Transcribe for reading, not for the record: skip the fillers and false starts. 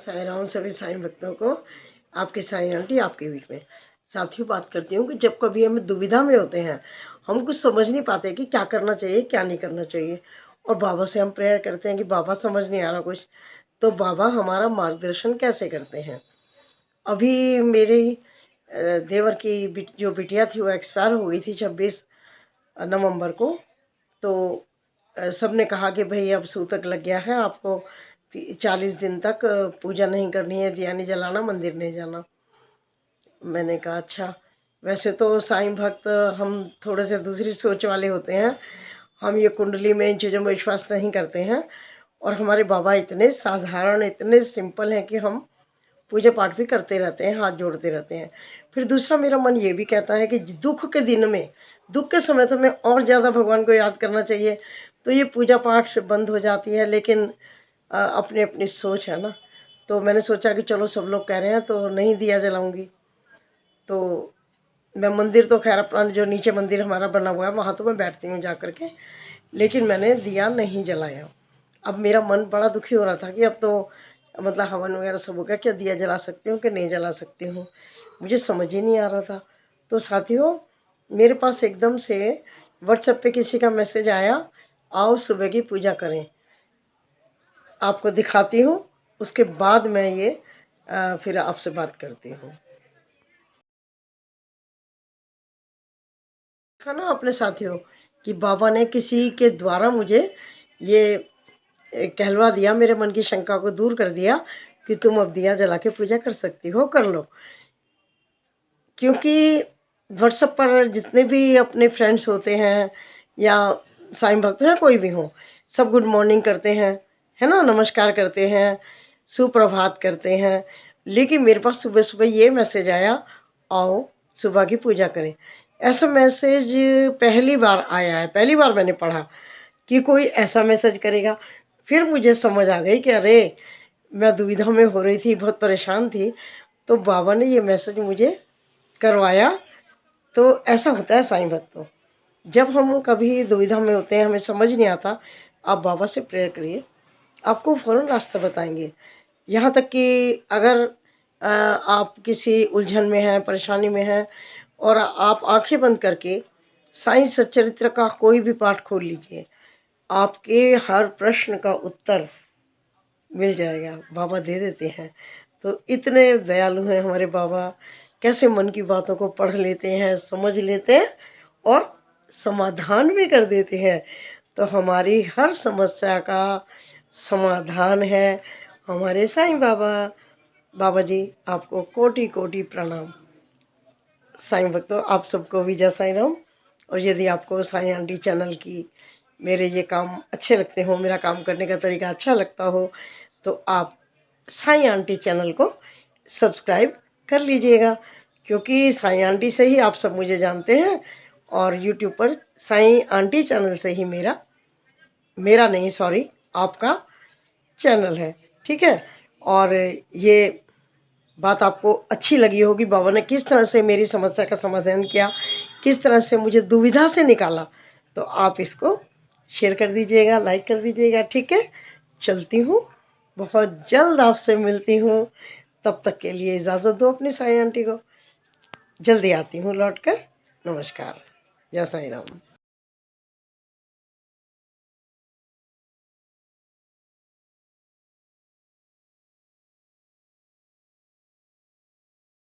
साईं राम सभी साईं भक्तों को। आपके साईं आंटी आपके बीच में। साथियों, बात करती हूँ कि जब कभी हम दुविधा में होते हैं, हम कुछ समझ नहीं पाते कि क्या करना चाहिए क्या नहीं करना चाहिए, और बाबा से हम प्रेयर करते हैं कि बाबा समझ नहीं आ रहा कुछ, तो बाबा हमारा मार्गदर्शन कैसे करते हैं। अभी मेरे देवर की जो बिटिया थी वो एक्सपायर हो गई थी 26 नवंबर को। तो सबने कहा कि भाई अब सूतक लग गया है, आपको 40 दिन तक पूजा नहीं करनी है, दिया नहीं जलाना, मंदिर नहीं जाना। मैंने कहा अच्छा। वैसे तो साईं भक्त हम थोड़े से दूसरी सोच वाले होते हैं, हम ये कुंडली में इन चीज़ों में विश्वास नहीं करते हैं, और हमारे बाबा इतने साधारण इतने सिंपल हैं कि हम पूजा पाठ भी करते रहते हैं, हाथ जोड़ते रहते हैं। फिर दूसरा मेरा मन ये भी कहता है कि दुख के दिन में, दुख के समय तो मैं और ज़्यादा भगवान को याद करना चाहिए, तो ये पूजा पाठ बंद हो जाती है। लेकिन अपनी अपनी सोच है ना, तो मैंने सोचा कि चलो सब लोग कह रहे हैं तो नहीं दिया जलाऊंगी। तो मैं मंदिर तो खैर अपना जो नीचे मंदिर हमारा बना हुआ है वहाँ तो मैं बैठती हूँ जा कर के, लेकिन मैंने दिया नहीं जलाया। अब मेरा मन बड़ा दुखी हो रहा था कि अब तो मतलब हवन वगैरह सब हो गया, क्या दिया जला सकती हूँ कि नहीं जला सकती हूँ, मुझे समझ ही नहीं आ रहा था। तो साथियों, मेरे पास एकदम से व्हाट्सएप पे किसी का मैसेज आया, आओ सुबह की पूजा करें। आपको दिखाती हूँ, उसके बाद मैं ये फिर आपसे बात करती हूँ। देखा ना अपने साथियों कि बाबा ने किसी के द्वारा मुझे ये कहलवा दिया, मेरे मन की शंका को दूर कर दिया कि तुम अब दिया जला के पूजा कर सकती हो, कर लो। क्योंकि व्हाट्सएप पर जितने भी अपने फ्रेंड्स होते हैं या साईं भक्त हैं कोई भी हो, सब गुड मॉर्निंग करते हैं, है ना, नमस्कार करते हैं, सुप्रभात करते हैं। लेकिन मेरे पास सुबह सुबह ये मैसेज आया, आओ सुबह की पूजा करें। ऐसा मैसेज पहली बार आया है, पहली बार मैंने पढ़ा कि कोई ऐसा मैसेज करेगा। फिर मुझे समझ आ गई कि अरे, मैं दुविधा में हो रही थी, बहुत परेशान थी, तो बाबा ने ये मैसेज मुझे करवाया। तो ऐसा होता है साईं भक्तों, जब हम कभी दुविधा में होते हैं, हमें समझ नहीं आता, आप बाबा से प्रेयर करिए, आपको फ़ौरन रास्ता बताएंगे। यहाँ तक कि अगर आप किसी उलझन में हैं, परेशानी में हैं, और आप आंखें बंद करके साईं सच्चरित्र का कोई भी पाठ खोल लीजिए, आपके हर प्रश्न का उत्तर मिल जाएगा, बाबा दे देते हैं। तो इतने दयालु हैं हमारे बाबा, कैसे मन की बातों को पढ़ लेते हैं, समझ लेते हैं और समाधान भी कर देते हैं। तो हमारी हर समस्या का समाधान है हमारे साईं बाबा। बाबा जी, आपको कोटि कोटि प्रणाम। साईं भक्तों, आप सबको भी जय साईं राम। और यदि आपको साईं आंटी चैनल की मेरे ये काम अच्छे लगते हो, मेरा काम करने का तरीका अच्छा लगता हो, तो आप साईं आंटी चैनल को सब्सक्राइब कर लीजिएगा, क्योंकि साईं आंटी से ही आप सब मुझे जानते हैं, और यूट्यूब पर साईं आंटी चैनल से ही मेरा मेरा नहीं सॉरी आपका चैनल है, ठीक है। और ये बात आपको अच्छी लगी होगी, बाबा ने किस तरह से मेरी समस्या का समाधान किया, किस तरह से मुझे दुविधा से निकाला, तो आप इसको शेयर कर दीजिएगा, लाइक कर दीजिएगा, ठीक है। चलती हूँ, बहुत जल्द आपसे मिलती हूँ, तब तक के लिए इजाज़त दो अपनी साईं आंटी को। जल्दी आती हूँ लौट कर। नमस्कार, जय साईं राम।